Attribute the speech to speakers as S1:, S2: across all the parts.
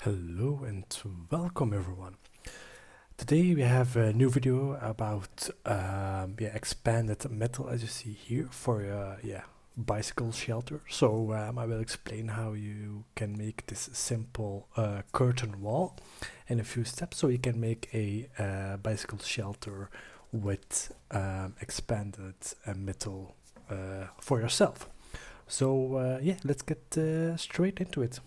S1: Hello and welcome everyone. Today we have a new video about expanded metal, as you see here, for bicycle shelter. So I will explain how you can make this simple curtain wall in a few steps, so you can make a bicycle shelter with expanded metal for yourself. So let's get straight into it.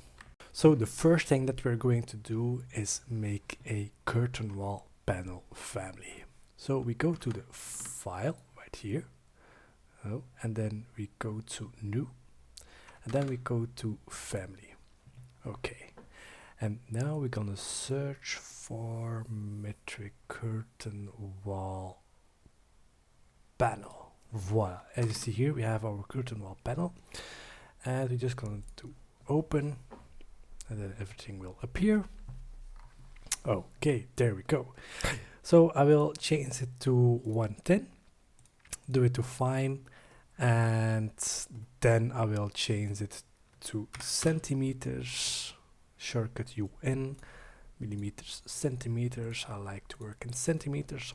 S1: So the first thing that we're going to do is make a curtain wall panel family. So we go to the file right here, and then we go to new, and then we go to family. Okay, and now we're gonna search for metric curtain wall panel. Voila, as you see here we have our curtain wall panel, and we're just going to open, and then everything will appear. Okay, there we go. So I will change it to 110, do it to fine, and then I will change it to centimeters, shortcut UN, millimeters, centimeters. I like to work in centimeters.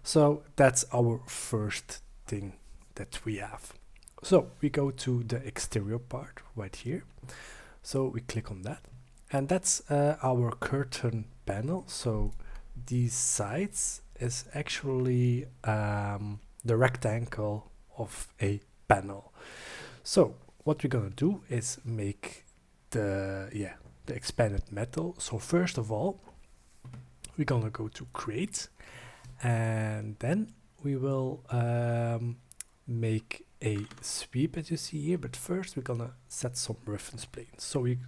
S1: So that's our first thing that we have. So we go to the exterior part right here. So we click on that, and that's our curtain panel. So these sides is actually the rectangle of a panel. So what we're gonna do is make the expanded metal. So first of all, we're gonna go to create, and then we will make a sweep, as you see here, but first we're gonna set some reference planes. So we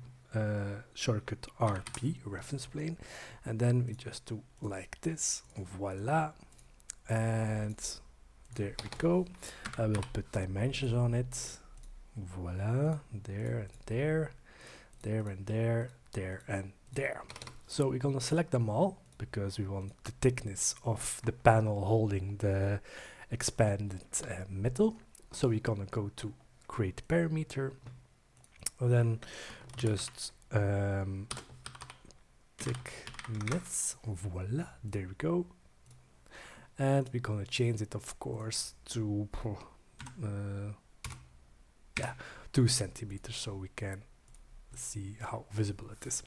S1: shortcut RP, reference plane, and then we just do like this. Voila, and there we go. I will put dimensions on it. Voila, there and there, there and there, there and there. So we're gonna select them all because we want the thickness of the panel holding the expanded metal. So we're gonna go to create parameter, and then just thickness. Voila, there we go. And we're gonna change it, of course, to 2 centimeters, so we can see how visible it is.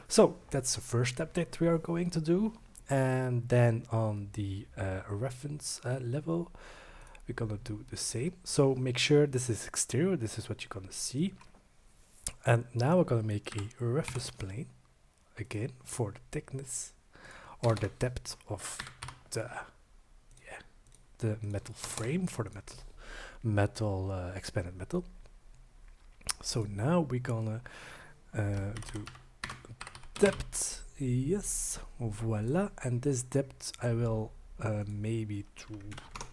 S1: So that's the first step that we are going to do. And then on the reference level, we're gonna do the same. So make sure this is exterior, this is what you're gonna see. And now we're gonna make a reference plane again for the thickness or the depth of the metal frame, for the metal expanded metal. So now we're gonna do depth, yes, voila, and this depth I will maybe to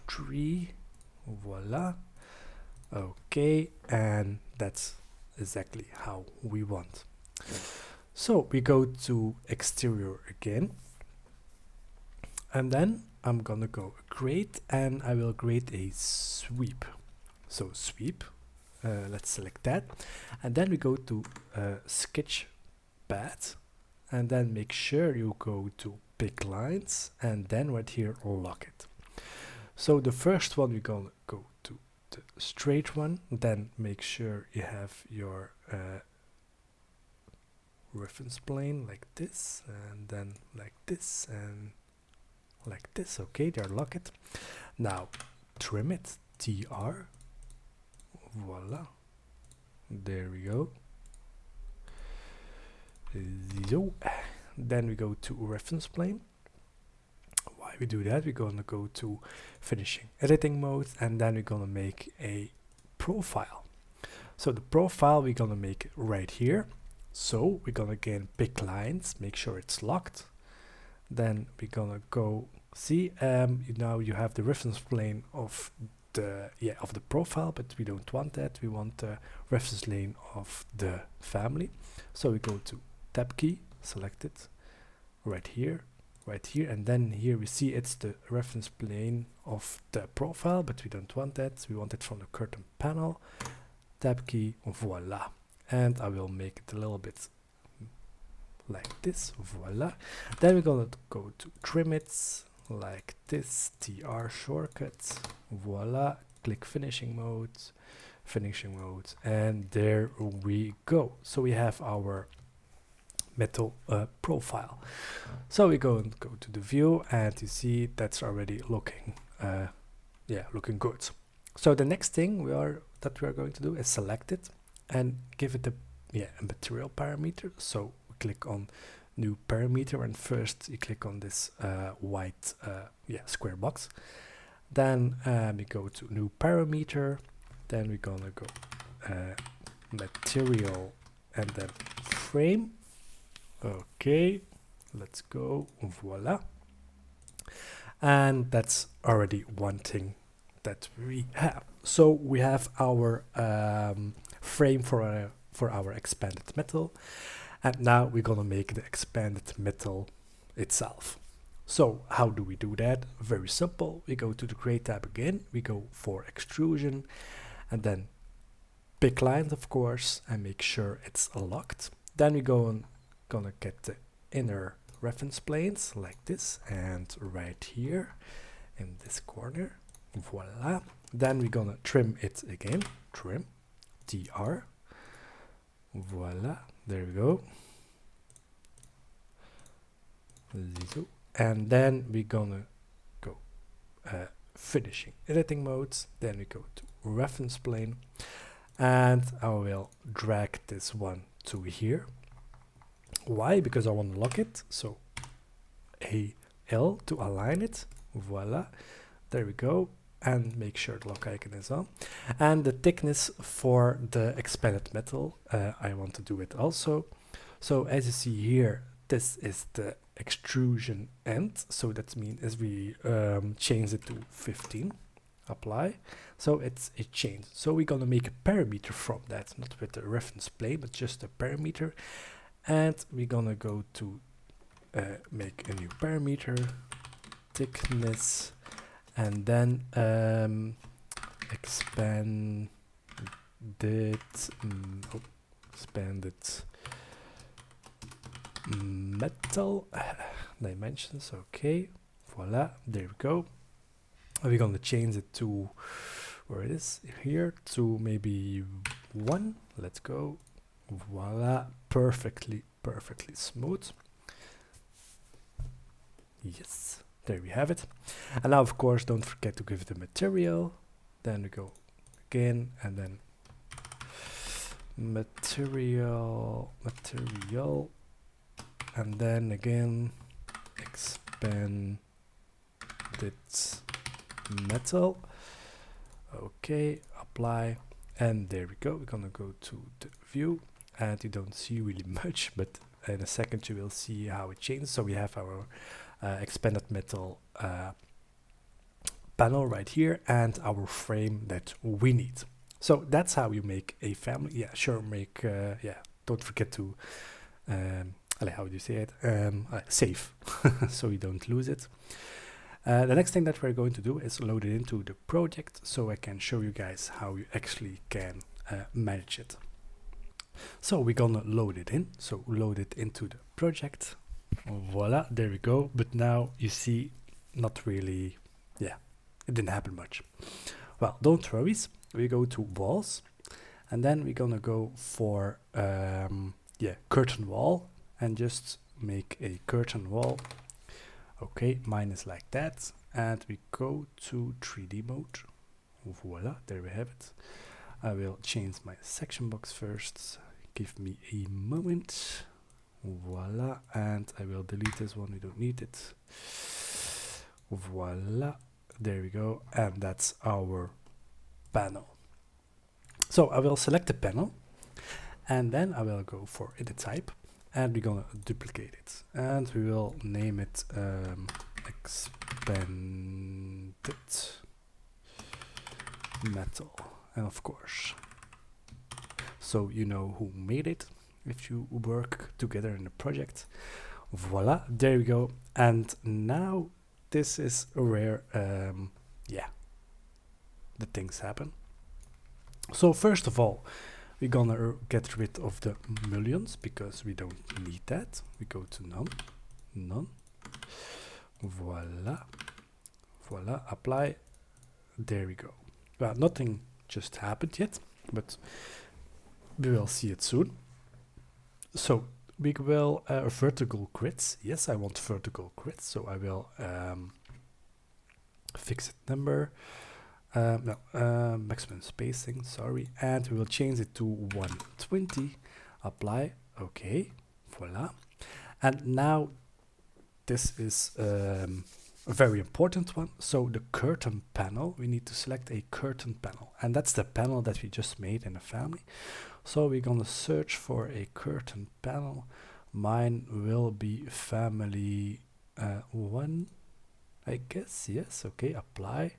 S1: 3, voila. Okay, and that's exactly how we want. So we go to exterior again, and then I'm gonna go create, and I will create a sweep. So sweep, let's select that, and then we go to sketch pad, and then make sure you go to pick lines, and then right here lock it. So the first one we're gonna go to the straight one, then make sure you have your reference plane like this, and then like this, and like this. Okay, there, lock it. Now trim it, TR, voila, there we go. So then we go to reference plane. Why we do that? We're gonna go to finishing editing mode, and then we're gonna make a profile. So the profile we're gonna make it right here. So we're gonna again pick lines, make sure it's locked. Then we're gonna go see, now you have the reference plane of the profile, but we don't want that. We want the reference plane of the family. So we go to tab key, select it right here, and then here we see it's the reference plane of the profile, but we don't want that. We want it from the curtain panel. Tab key, voila, and I will make it a little bit like this, voila. Then we're gonna go to trim it like this, TR shortcut, voila, click finishing mode, and there we go. So we have our metal profile. So we go to the view, and you see that's already looking looking good. So the next thing we are going to do is select it and give it a material parameter. So we click on new parameter, and first you click on this white square box. Then we go to new parameter. Then we're gonna go material and then frame. Okay, let's go, voila. And that's already one thing that we have. So we have our frame for our expanded metal, and now we're gonna make the expanded metal itself. So how do we do that? Very simple. We go to the Create tab again, we go for extrusion, and then pick lines, of course, and make sure it's locked. Then we gonna get the inner reference planes like this, and right here in this corner, voila. Then we're gonna trim it again, trim, TR, voila, there we go. And then we're gonna go finishing editing modes. Then we go to reference plane, and I will drag this one to here. Why? Because I want to lock it. So AL to align it, voila, there we go. And make sure the lock icon is on. And the thickness for the expanded metal, I want to do it also. So as you see here, this is the extrusion end. So that means as we change it to 15, apply. So it's a change. So we're gonna make a parameter from that, not with the reference plane, but just a parameter. And we're gonna go to make a new parameter, thickness, and then expanded metal dimensions. Okay, voila, there we go. We're gonna change it to where it is here, to maybe 1. Let's go, voila, perfectly smooth. Yes, there we have it. And now, of course, don't forget to give the material. Then we go again, and then material, and then again expanded metal. Okay, apply, and there we go. We're gonna go to the view, and you don't see really much, but in a second you will see how it changes. So we have our expanded metal panel right here, and our frame that we need. So that's how you make a family. Yeah, sure, make don't forget to how do you say it, save so you don't lose it. The next thing that we're going to do is load it into the project, so I can show you guys how you actually can manage it. So we're gonna load it in, so load it into the project, voila, there we go. But now you see, not really, it didn't happen much. Well, don't worry, we go to walls, and then we're gonna go for curtain wall, and just make a curtain wall. Okay, mine is like that, and we go to 3D mode, voila, there we have it. I will change my section box first, give me a moment, voila, and I will delete this one, we don't need it, voila, there we go, and that's our panel. So I will select the panel, and then I will go for edit type, and we're gonna duplicate it, and we will name it expanded metal, and of course, so you know who made it if you work together in a project. Voila, there we go. And now this is where the things happen. So first of all, we're gonna get rid of the mullions because we don't need that. We go to none, none. Voila, voila, apply. There we go. Well, nothing just happened yet, but we will see it soon. So we will vertical grids. Yes, I want vertical grids, so I will fixed number. No, maximum spacing, sorry, and we will change it to 120. Apply, okay, voila. And now this is a very important one. So the curtain panel, we need to select a curtain panel, and that's the panel that we just made in the family. So we're gonna search for a curtain panel. Mine will be family 1, I guess. Yes, okay, apply.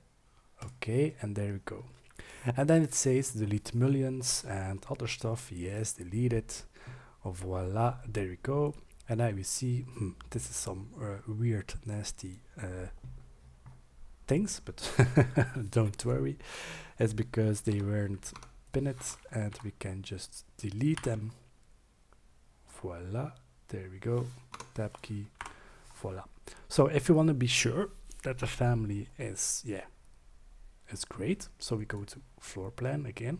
S1: Okay, and there we go. And then it says delete millions and other stuff. Yes, delete it. Voila, there we go. And now we see this is some weird, nasty things, but don't worry. It's because they weren't pinned, and we can just delete them. Voila, there we go. Tab key. Voila. So if you want to be sure that the family is, it's great. So we go to floor plan again.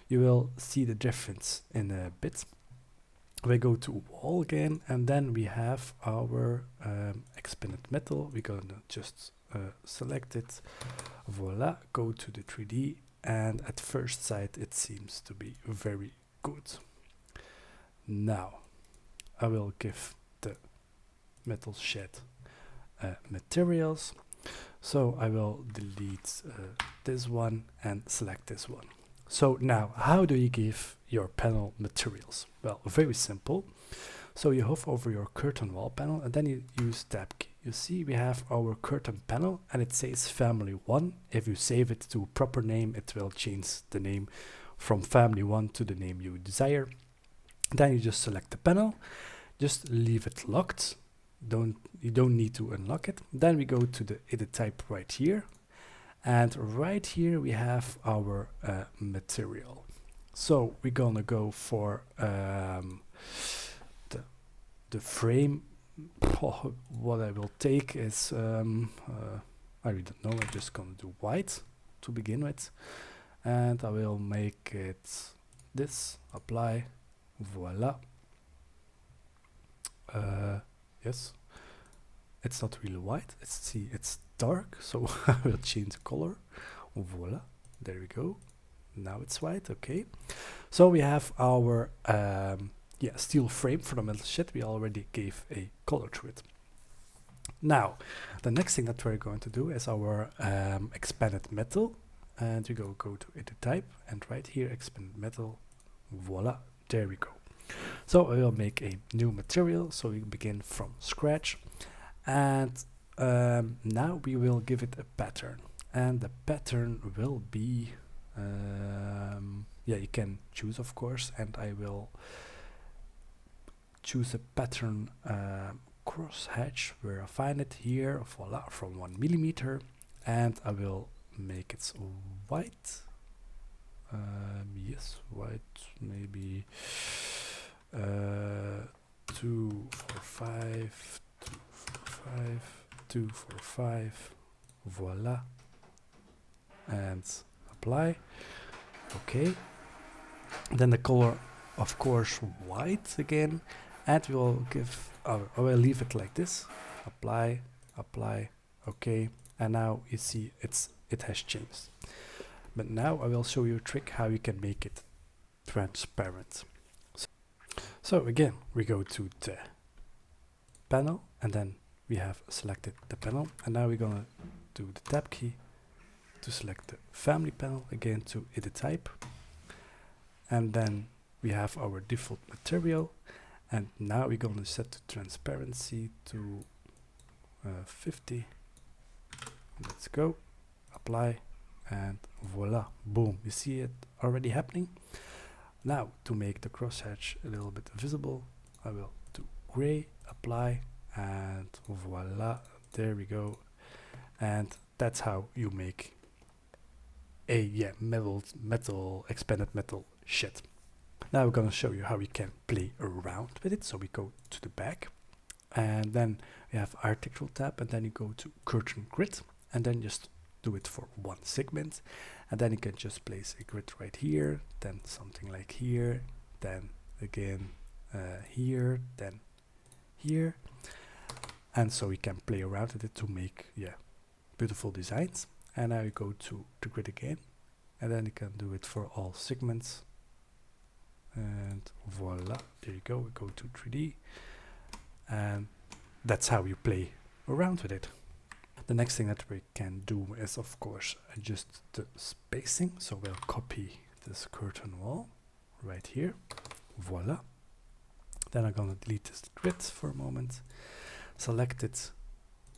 S1: You will see the difference in a bit. We go to wall again, and then we have our expanded metal. We're gonna just select it. Voila, go to the 3D, and at first sight it seems to be very good. Now I will give the metal shed materials. So I will delete this one and select this one. So now, how do you give your panel materials? Well, very simple. So you hover over your curtain wall panel, and then you use tab key. You see we have our curtain panel, and it says family 1. If you save it to a proper name, it will change the name from family 1 to the name you desire. Then you just select the panel, just leave it locked. You don't need to unlock it. Then we go to the edit type right here, and right here we have our material. So we're gonna go for the frame. What I will take is I really don't know. I'm just gonna do white to begin with, and I will make it this. Apply, voila. Yes, it's not really white. It's dark, so I will change the color. Voila, there we go. Now it's white. Okay, so we have our steel frame for the metal shed. We already gave a color to it. Now, the next thing that we're going to do is our expanded metal, and we go to edit type, and right here expanded metal. Voila, there we go. So I will make a new material, so we begin from scratch, and now we will give it a pattern, and the pattern will be you can choose, of course, and I will choose a pattern cross hatch where I find it here. Voila, from 1 millimeter, and I will make it white. Yes, white, maybe 2, 4, 5, 2, 4, 5, 2, 4, 5. Voila, and apply. Okay, then the color, of course, white again, and we will give I will leave it like this. Apply, apply. Okay, and now you see it has changed. But now I will show you a trick how you can make it transparent. So again, we go to the panel, and then we have selected the panel, and now we're gonna do the tab key to select the family panel, again to edit type, and then we have our default material, and now we're gonna set the transparency to 50. Let's go, apply, and voila, boom, you see it already happening. Now to make the crosshatch a little bit visible, I will do gray, apply, and voila, there we go. And that's how you make a metal expanded metal shed. Now we're going to show you how we can play around with it. So we go to the back, and then we have architectural tab, and then you go to curtain grid, and then just do it for one segment, and then you can just place a grid right here, then something like here, then again here, then here, and so we can play around with it to make beautiful designs. And now you go to the grid again, and then you can do it for all segments, and voila, there you go. We go to 3D, and that's how you play around with it. The next thing that we can do is, of course, adjust the spacing. So we'll copy this curtain wall right here, voila. Then I'm gonna delete this grid for a moment, select it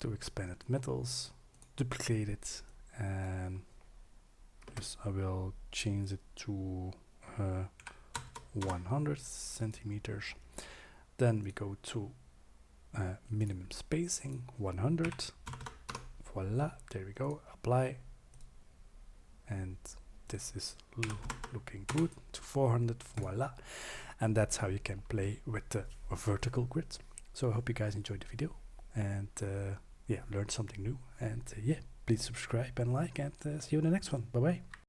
S1: to expanded metals, duplicate it, and yes, I will change it to 100 centimeters. Then we go to minimum spacing 100, voila, there we go, apply, and this is looking good, to 400, voila. And that's how you can play with the vertical grid. So I hope you guys enjoyed the video, and learned something new, and please subscribe and like, and see you in the next one. Bye bye.